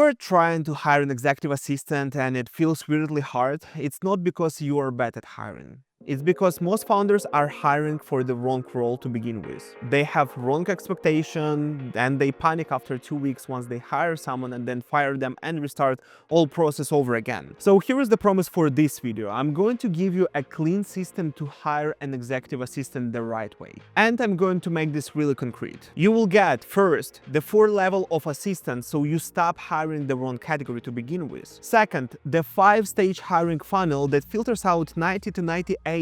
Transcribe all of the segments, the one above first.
you're trying to hire an executive assistant and it feels weirdly hard, it's not because you are bad at hiring. It's because most founders are hiring for the wrong role to begin with. They have wrong expectation and they panic after 2 weeks once they hire someone and then fire them and restart all process over again. So here is the promise for this video. I'm going to give you a clean system to hire an executive assistant the right way. And I'm going to make this really concrete. You will get first the 4 level of assistant so you stop hiring the wrong category to begin with. Second, the 5-stage hiring funnel that filters out 90 to 98%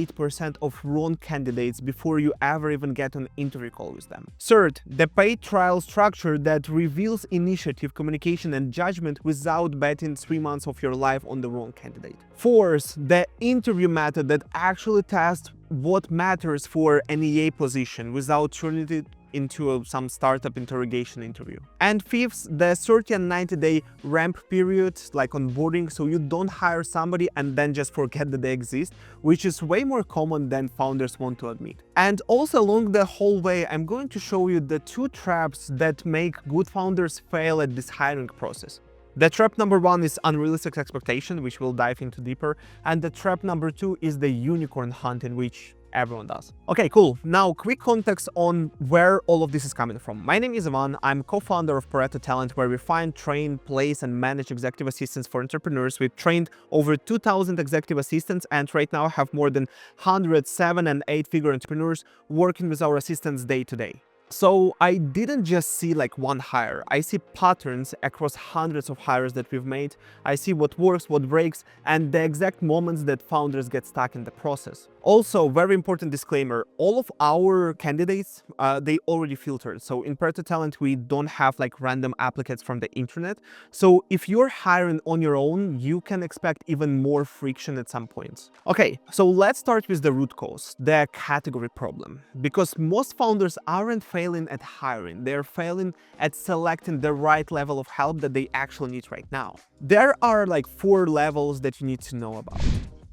of wrong candidates before you ever even get an interview call with them. Third, the paid trial structure that reveals initiative, communication, and judgment without betting 3 months of your life on the wrong candidate. Fourth, the interview method that actually tests what matters for an EA position without turning it into some startup interrogation interview. And fifth, the 30 and 90-day ramp period, like onboarding, so you don't hire somebody and then just forget that they exist, which is way more common than founders want to admit. And also along the whole way, I'm going to show you the 2 traps that make good founders fail at this hiring process. The trap number 1 is unrealistic expectation, which we'll dive into deeper. And the trap number 2 is the unicorn hunting, which everyone does. Okay, cool. Now, quick context on where all of this is coming from. My name is Avan. I'm co-founder of Pareto Talent, where we find, train, place, and manage executive assistants for entrepreneurs. We've trained over 2,000 executive assistants and right now have more than 107 and 8-figure entrepreneurs working with our assistants day to day. So I didn't just see like one hire. I see patterns across hundreds of hires that we've made. I see what works, what breaks, and the exact moments that founders get stuck in the process. Also, very important disclaimer, all of our candidates, they already filtered. So in Pareto Talent, we don't have like random applicants from the internet. So if you're hiring on your own, you can expect even more friction at some points. Okay, so let's start with the root cause, the category problem. Because most founders aren't failing at hiring, they're failing at selecting the right level of help that they actually need right now. There are like 4 levels that you need to know about.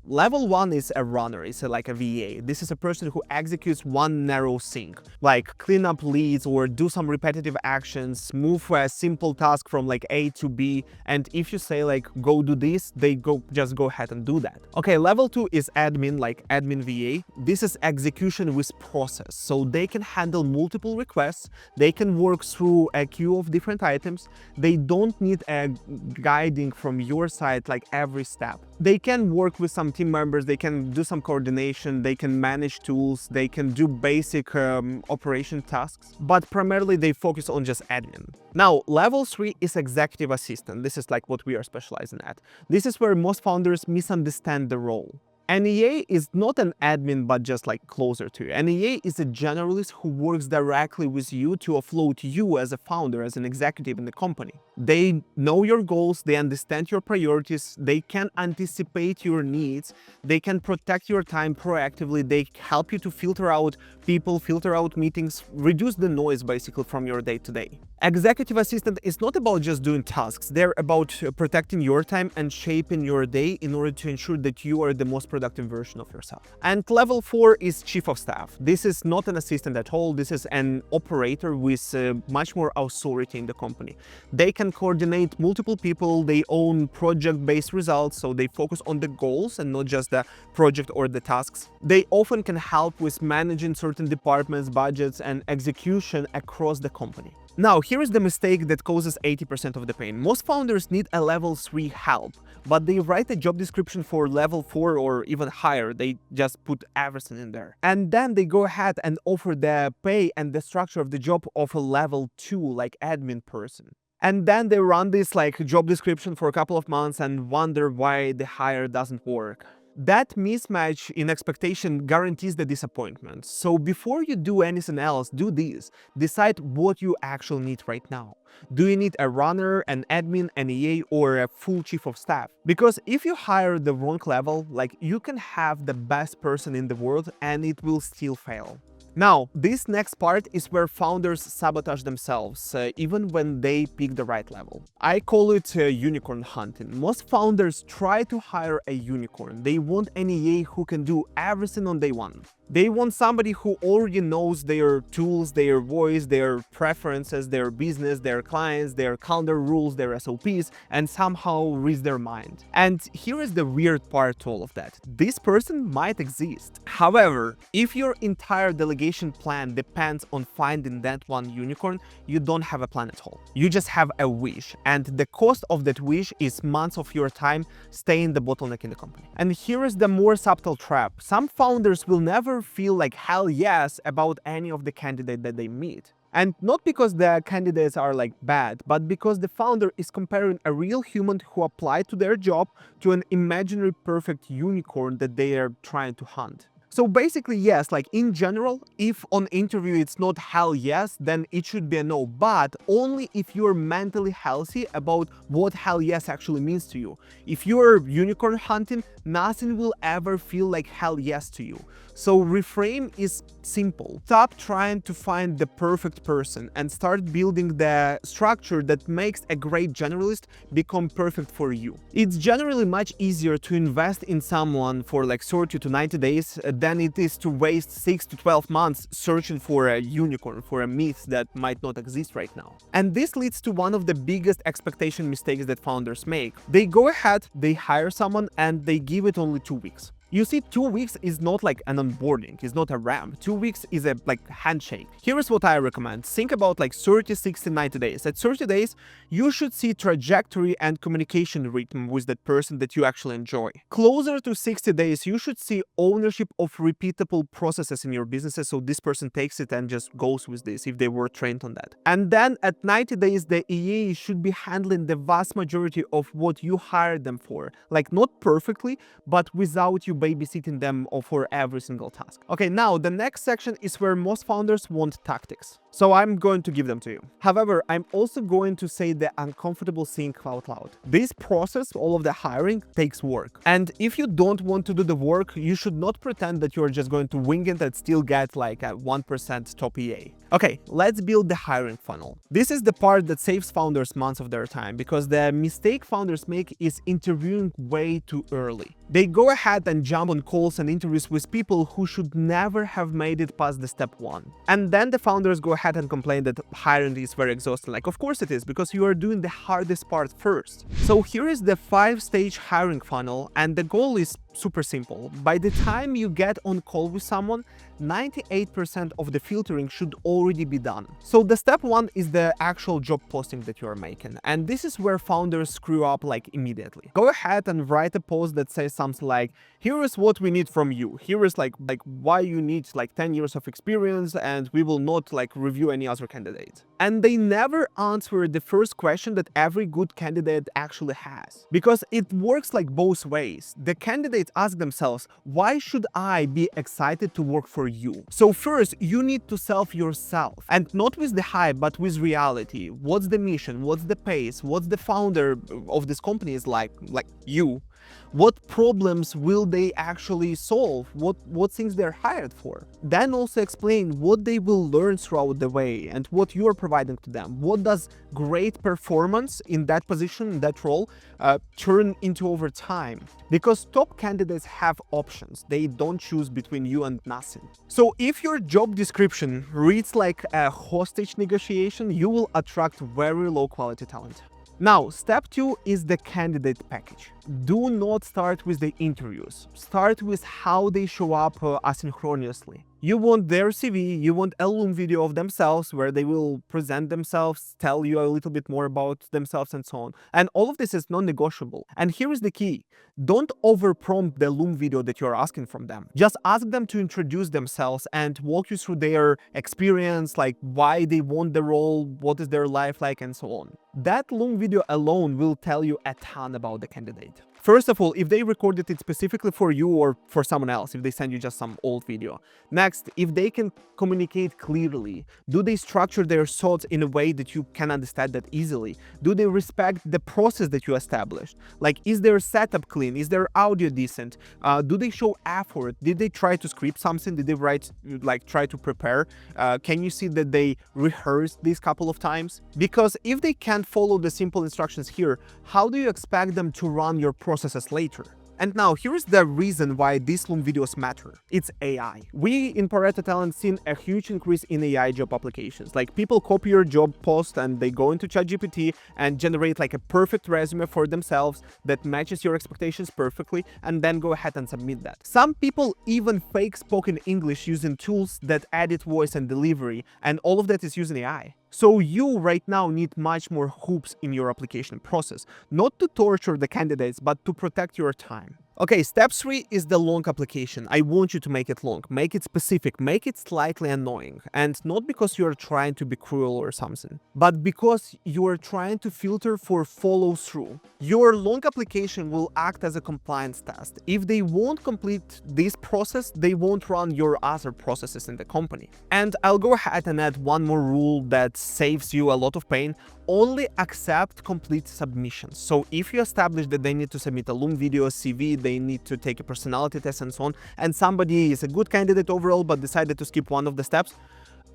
Level 1 is a runner, it's like a VA. This is a person who executes one narrow thing, like clean up leads or do some repetitive actions, move a simple task from like A to B, and if you say like go do this, they just go ahead and do that. Okay, level 2 is admin, like admin VA. This is execution with process, so they can handle multiple requests, they can work through a queue of different items, they don't need a guiding from your side like every step. They can work with some team members, they can do some coordination, they can manage tools, they can do basic operation tasks, but primarily they focus on just admin. Now, level 3 is executive assistant. This is like what we are specializing at. This is where most founders misunderstand the role. An EA is not an admin, but just like closer to you. An EA is a generalist who works directly with you to offload you as a founder, as an executive in the company. They know your goals, they understand your priorities, they can anticipate your needs, they can protect your time proactively, they help you to filter out people, filter out meetings, reduce the noise basically from your day-to-day. Executive assistant is not about just doing tasks, they're about protecting your time and shaping your day in order to ensure that you are the most productive version of yourself. And level 4 is chief of staff. This is not an assistant at all, this is an operator with much more authority in the company. They can coordinate multiple people, they own project-based results, so they focus on the goals and not just the project or the tasks. They often can help with managing certain departments, budgets, and execution across the company. Now, here is the mistake that causes 80% of the pain. Most founders need a level 3 help, but they write a job description for level 4 or even higher. They just put everything in there. And then they go ahead and offer the pay and the structure of the job of a level 2, like admin person. And then they run this like job description for a couple of months and wonder why the hire doesn't work. That mismatch in expectation guarantees the disappointment. So before you do anything else, do this. Decide what you actually need right now. Do you need a runner, an admin, an EA, or a full chief of staff? Because if you hire the wrong level, like you can have the best person in the world and it will still fail. Now, this next part is where founders sabotage themselves, even when they pick the right level. I call it unicorn hunting. Most founders try to hire a unicorn. They want an EA who can do everything on day one. They want somebody who already knows their tools, their voice, their preferences, their business, their clients, their calendar rules, their SOPs, and somehow reads their mind. And here is the weird part to all of that. This person might exist. However, if your entire delegation plan depends on finding that one unicorn, you don't have a plan at all. You just have a wish, and the cost of that wish is months of your time staying the bottleneck in the company. And here is the more subtle trap. Some founders will never feel like hell yes about any of the candidate that they meet. And not because the candidates are like bad, but because the founder is comparing a real human who applied to their job to an imaginary perfect unicorn that they are trying to hunt. So basically, yes, like in general, if on interview it's not hell yes, then it should be a no, but only if you're mentally healthy about what hell yes actually means to you. If you're unicorn hunting, nothing will ever feel like hell yes to you. So reframe is simple. Stop trying to find the perfect person and start building the structure that makes a great generalist become perfect for you. It's generally much easier to invest in someone for like 30 to 90 days than it is to waste 6 to 12 months searching for a unicorn, for a myth that might not exist right now. And this leads to one of the biggest expectation mistakes that founders make. They go ahead, they hire someone, and they give it only 2 weeks. You see, 2 weeks is not like an onboarding, it's not a ramp. 2 weeks is a like handshake. Here is what I recommend. Think about like 30, 60, 90 days. At 30 days, you should see trajectory and communication rhythm with that person that you actually enjoy. Closer to 60 days, you should see ownership of repeatable processes in your businesses, so this person takes it and just goes with this if they were trained on that. And then at 90 days, the EA should be handling the vast majority of what you hired them for. Like not perfectly, but without you babysitting them for every single task. Okay, now the next section is where most founders want tactics. So I'm going to give them to you. However, I'm also going to say the uncomfortable thing out loud. This process, all of the hiring, takes work. And if you don't want to do the work, you should not pretend that you're just going to wing it and still get like a 1% top EA. Okay, let's build the hiring funnel. This is the part that saves founders months of their time, because the mistake founders make is interviewing way too early. They go ahead and jump on calls and interviews with people who should never have made it past the step 1. And then the founders go ahead and complain that hiring is very exhausting. Like, of course it is, because you are doing the hardest part first. So here is the 5-stage hiring funnel, and the goal is super simple. By the time you get on call with someone, 98% of the filtering should already be done. So the step 1 is the actual job posting that you are making. And this is where founders screw up like immediately. Go ahead and write a post that says something like, here is what we need from you. Here is like why you need like 10 years of experience, and we will not like review any other candidate. And they never answer the first question that every good candidate actually has. Because it works like both ways. The candidates ask themselves, why should I be excited to work for you? So first, you need to sell yourself, and not with the hype, but with reality. What's the mission? What's the pace? What's the founder of this company is like you? What problems will they actually solve? What things they're hired for? Then also explain what they will learn throughout the way and what you're providing to them. What does great performance in that position, in that role, turn into over time? Because top candidates have options. They don't choose between you and nothing. So if your job description reads like a hostage negotiation, you will attract very low quality talent. Now, step 2 is the candidate package. Do not start with the interviews. Start with how they show up asynchronously. You want their CV, you want a Loom video of themselves where they will present themselves, tell you a little bit more about themselves and so on. And all of this is non-negotiable. And here is the key. Don't over-prompt the Loom video that you're asking from them. Just ask them to introduce themselves and walk you through their experience, like why they want the role, what is their life like, and so on. That Loom video alone will tell you a ton about the candidate. First of all, if they recorded it specifically for you or for someone else, if they send you just some old video. Next, if they can communicate clearly, do they structure their thoughts in a way that you can understand that easily? Do they respect the process that you established? Like, is their setup clean? Is their audio decent? Do they show effort? Did they try to script something? Did they try to prepare? Can you see that they rehearsed these couple of times? Because if they can't follow the simple instructions here, how do you expect them to run your processes later? And now here's the reason why these Loom videos matter. It's AI. We in Pareto Talent seen a huge increase in AI job applications. Like people copy your job post and they go into ChatGPT and generate like a perfect resume for themselves that matches your expectations perfectly, and then go ahead and submit that. Some people even fake spoken English using tools that edit voice and delivery, and all of that is using AI. So you right now need much more hoops in your application process, not to torture the candidates, but to protect your time. Okay, step 3 is the long application. I want you to make it long, make it specific, make it slightly annoying. And not because you're trying to be cruel or something, but because you're trying to filter for follow through. Your long application will act as a compliance test. If they won't complete this process, they won't run your other processes in the company. And I'll go ahead and add one more rule that saves you a lot of pain. Only accept complete submissions. So if you establish that they need to submit a Loom video, CV, they need to take a personality test and so on, and somebody is a good candidate overall but decided to skip one of the steps,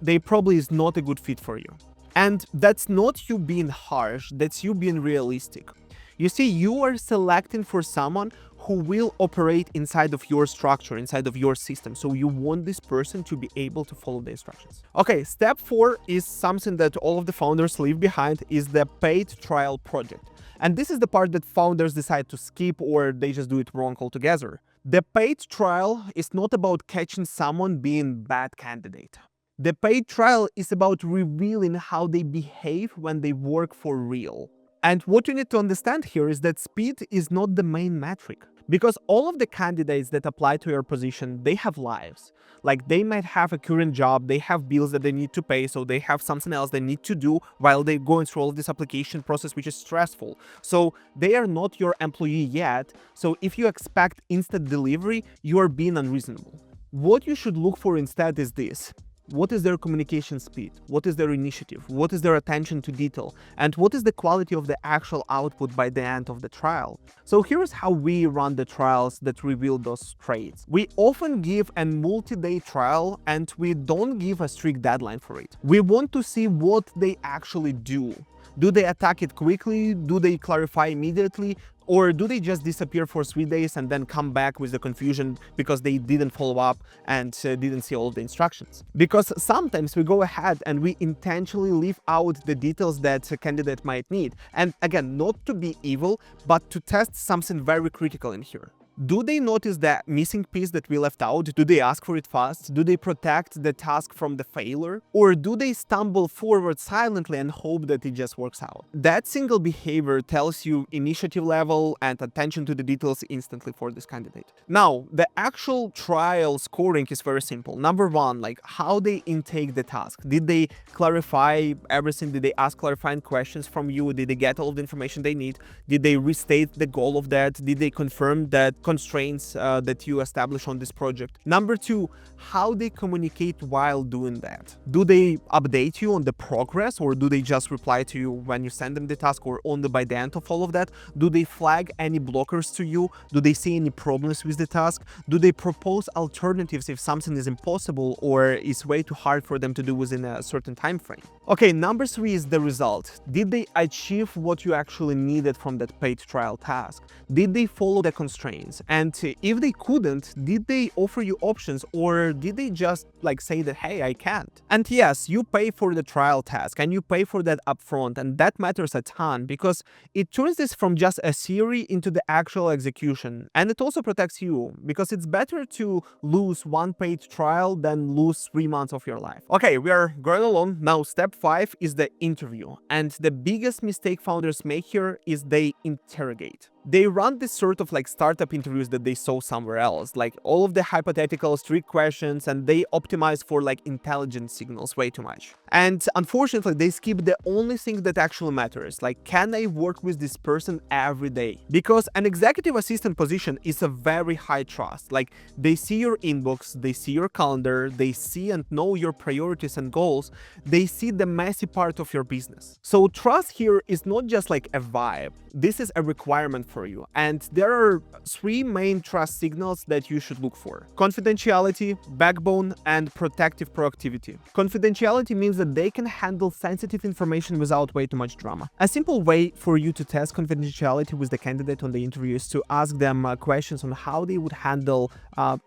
they probably is not a good fit for you. And that's not you being harsh, that's you being realistic. You see, you are selecting for someone who will operate inside of your structure, inside of your system. So you want this person to be able to follow the instructions. Okay, step 4 is something that all of the founders leave behind, is the paid trial project. And this is the part that founders decide to skip or they just do it wrong altogether. The paid trial is not about catching someone being bad candidate. The paid trial is about revealing how they behave when they work for real. And what you need to understand here is that speed is not the main metric, because all of the candidates that apply to your position, they have lives. Like they might have a current job, they have bills that they need to pay, so they have something else they need to do while they're going through all of this application process, which is stressful. So they are not your employee yet. So if you expect instant delivery, you are being unreasonable. What you should look for instead is this. What is their communication speed? What is their initiative? What is their attention to detail? And what is the quality of the actual output by the end of the trial? So here's how we run the trials that reveal those traits. We often give a multi-day trial and we don't give a strict deadline for it. We want to see what they actually do. Do they attack it quickly? Do they clarify immediately? Or do they just disappear for 3 days and then come back with the confusion because they didn't follow up and didn't see all of the instructions? Because sometimes we go ahead and we intentionally leave out the details that a candidate might need. And again, not to be evil, but to test something very critical in here. Do they notice that missing piece that we left out? Do they ask for it fast? Do they protect the task from the failure? Or do they stumble forward silently and hope that it just works out? That single behavior tells you initiative level and attention to the details instantly for this candidate. Now, the actual trial scoring is very simple. Number 1, like how they intake the task. Did they clarify everything? Did they ask clarifying questions from you? Did they get all the information they need? Did they restate the goal of that? Did they confirm that constraints that you establish on this project? Number 2, how they communicate while doing that. Do they update you on the progress, or do they just reply to you when you send them the task, or only by the end of all of that? Do they flag any blockers to you? Do they see any problems with the task? Do they propose alternatives if something is impossible or is way too hard for them to do within a certain time frame? Okay, number 3 is the result. Did they achieve what you actually needed from that paid trial task? Did they follow the constraints? And if they couldn't, did they offer you options, or did they just like say that, hey, I can't? And yes, you pay for the trial task and you pay for that upfront, and that matters a ton because it turns this from just a theory into the actual execution. And it also protects you because it's better to lose one paid trial than lose 3 months of your life. Okay, we are going along. Now, step 5 is the interview. And the biggest mistake founders make here is they interrogate. They run this sort of like startup interviews that they saw somewhere else, like all of the hypothetical strict questions, and they optimize for like intelligence signals way too much. And unfortunately, they skip the only thing that actually matters, like can I work with this person every day? Because an executive assistant position is a very high trust. Like they see your inbox, they see your calendar, they see and know your priorities and goals, they see the messy part of your business. So trust here is not just like a vibe. This is a requirement for you. And there are 3 main trust signals that you should look for: confidentiality, backbone, and protective proactivity. Confidentiality means that they can handle sensitive information without way too much drama. A simple way for you to test confidentiality with the candidate on the interview is to ask them questions on how they would handle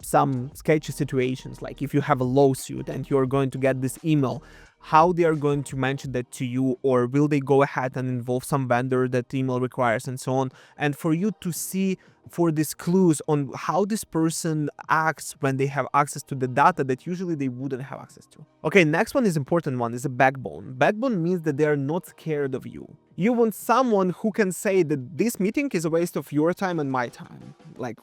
some sketchy situations, like if you have a lawsuit and you're going to get this email, how they are going to mention that to you, or will they go ahead and involve some vendor that the email requires, and so on. And for you to see for these clues on how this person acts when they have access to the data that usually they wouldn't have access to. Okay, next one is important one, is a backbone. Backbone means that they are not scared of you. You want someone who can say that this meeting is a waste of your time and my time,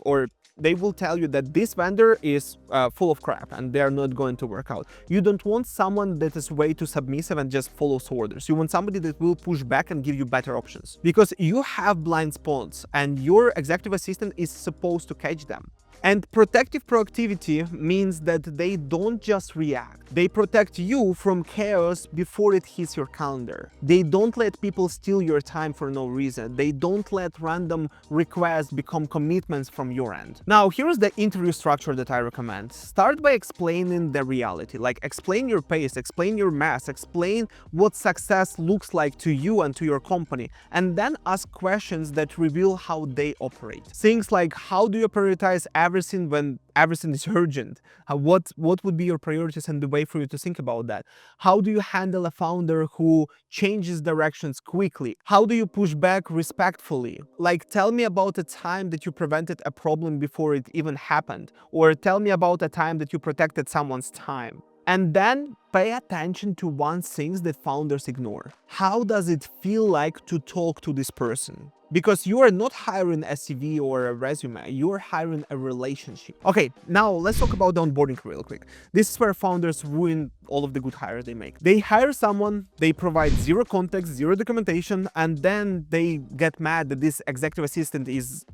or they will tell you that this vendor is full of crap and they're not going to work out. You don't want someone that is way too submissive and just follows orders. You want somebody that will push back and give you better options, because you have blind spots and your executive assistant is supposed to catch them. And protective proactivity means that they don't just react. They protect you from chaos before it hits your calendar. They don't let people steal your time for no reason. They don't let random requests become commitments from your end. Now, here's the interview structure that I recommend. Start by explaining the reality, explain your pace, explain your mass, explain what success looks like to you and to your company, and then ask questions that reveal how they operate. Things like, how do you prioritize everything when everything is urgent? What would be your priorities and the way for you to think about that? How do you handle a founder who changes directions quickly? How do you push back respectfully? Tell me about a time that you prevented a problem before it even happened, or tell me about a time that you protected someone's time. And then pay attention to one thing that founders ignore. How does it feel like to talk to this person? Because you are not hiring a CV or a resume, you're hiring a relationship. Okay, now let's talk about the onboarding real quick. This is where founders ruin all of the good hires they make. They hire someone, they provide zero context, zero documentation, and then they get mad that this executive assistant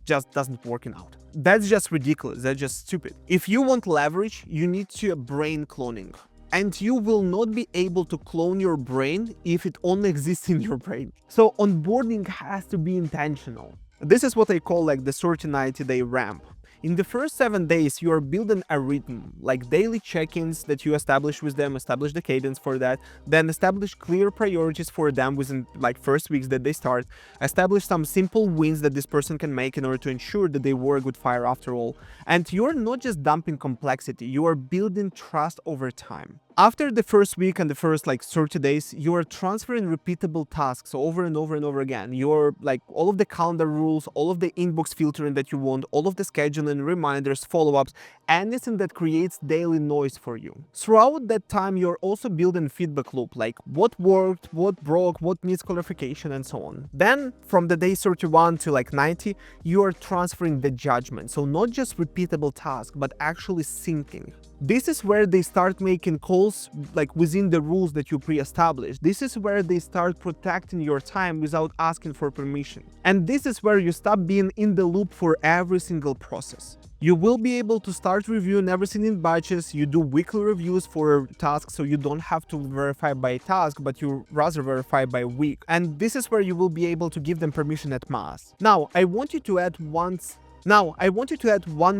just doesn't working out. That's just ridiculous, that's just stupid. If you want leverage, you need to brain cloning. And you will not be able to clone your brain if it only exists in your brain. So onboarding has to be intentional. This is what I call the 30-90-day ramp. In the first 7 days, you are building a rhythm, daily check-ins that you establish with them, establish the cadence for that, then establish clear priorities for them within first weeks that they start, establish some simple wins that this person can make in order to ensure that they work with fire after all. And you're not just dumping complexity, you are building trust over time. After the first week and the first 30 days, you are transferring repeatable tasks over and over and over again. You're all of the calendar rules, all of the inbox filtering that you want, all of the scheduling, reminders, follow-ups, anything that creates daily noise for you. Throughout that time, you're also building feedback loop, what worked, what broke, what needs clarification, and so on. Then from the day 31 to 90, you are transferring the judgment. So not just repeatable tasks, but actually syncing. This is where they start making calls within the rules that you pre-established. This is where they start protecting your time without asking for permission. And this is where you stop being in the loop for every single process. You will be able to start reviewing everything in batches. You do weekly reviews for tasks, so you don't have to verify by task, but you rather verify by week. And this is where you will be able to give them permission at mass. Now, I want you to add one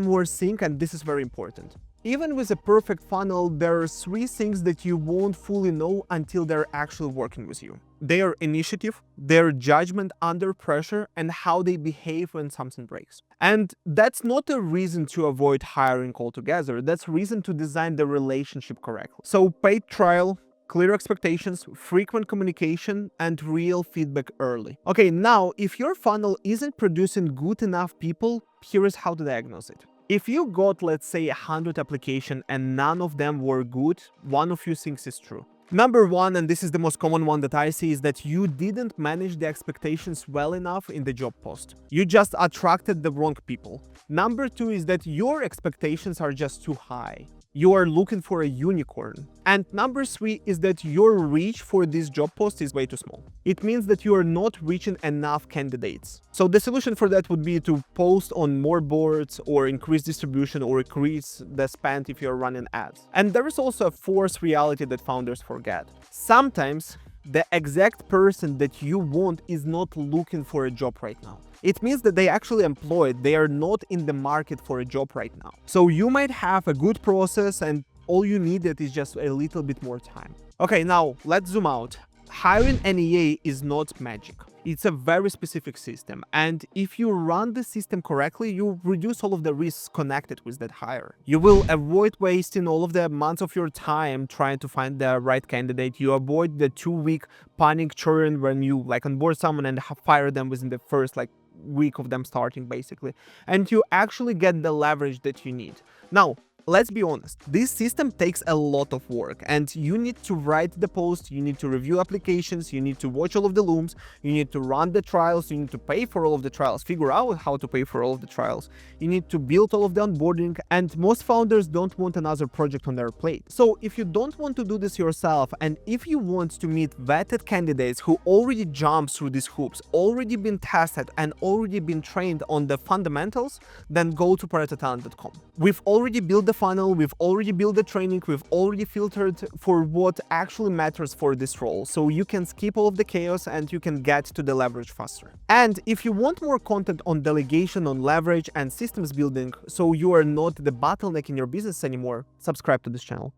more thing, and this is very important. Even with a perfect funnel, there are 3 things that you won't fully know until they're actually working with you. Their initiative, their judgment under pressure, and how they behave when something breaks. And that's not a reason to avoid hiring altogether, that's a reason to design the relationship correctly. So paid trial, clear expectations, frequent communication, and real feedback early. Okay, now, if your funnel isn't producing good enough people, here is how to diagnose it. If you got, let's say, 100 applications and none of them were good, one of few things is true. Number one, and this is the most common one that I see, is that you didn't manage the expectations well enough in the job post. You just attracted the wrong people. Number two is that your expectations are just too high. You are looking for a unicorn. And number three is that your reach for this job post is way too small. It means that you are not reaching enough candidates. So the solution for that would be to post on more boards, or increase distribution, or increase the spend if you're running ads. And there is also a fourth reality that founders forget. Sometimes the exact person that you want is not looking for a job right now. It means that they actually employed, they are not in the market for a job right now. So you might have a good process and all you needed is just a little bit more time. Okay, now let's zoom out. Hiring an EA is not magic. It's a very specific system, and if you run the system correctly, you reduce all of the risks connected with that hire. You will avoid wasting all of the months of your time trying to find the right candidate. You avoid the 2-week panic churn when you onboard someone and fire them within the first week of them starting, basically. And you actually get the leverage that you need. Now, let's be honest, this system takes a lot of work, and you need to write the post, you need to review applications, you need to watch all of the looms, you need to run the trials, you need to pay for all of the trials, figure out how to pay for all of the trials, you need to build all of the onboarding, and most founders don't want another project on their plate. So if you don't want to do this yourself, and if you want to meet vetted candidates who already jumped through these hoops, already been tested, and already been trained on the fundamentals, then go to paretotalent.com. We've already built the funnel, we've already built the training, we've already filtered for what actually matters for this role, so you can skip all of the chaos and you can get to the leverage faster. And if you want more content on delegation, on leverage and systems building, so you are not the bottleneck in your business anymore, subscribe to this channel.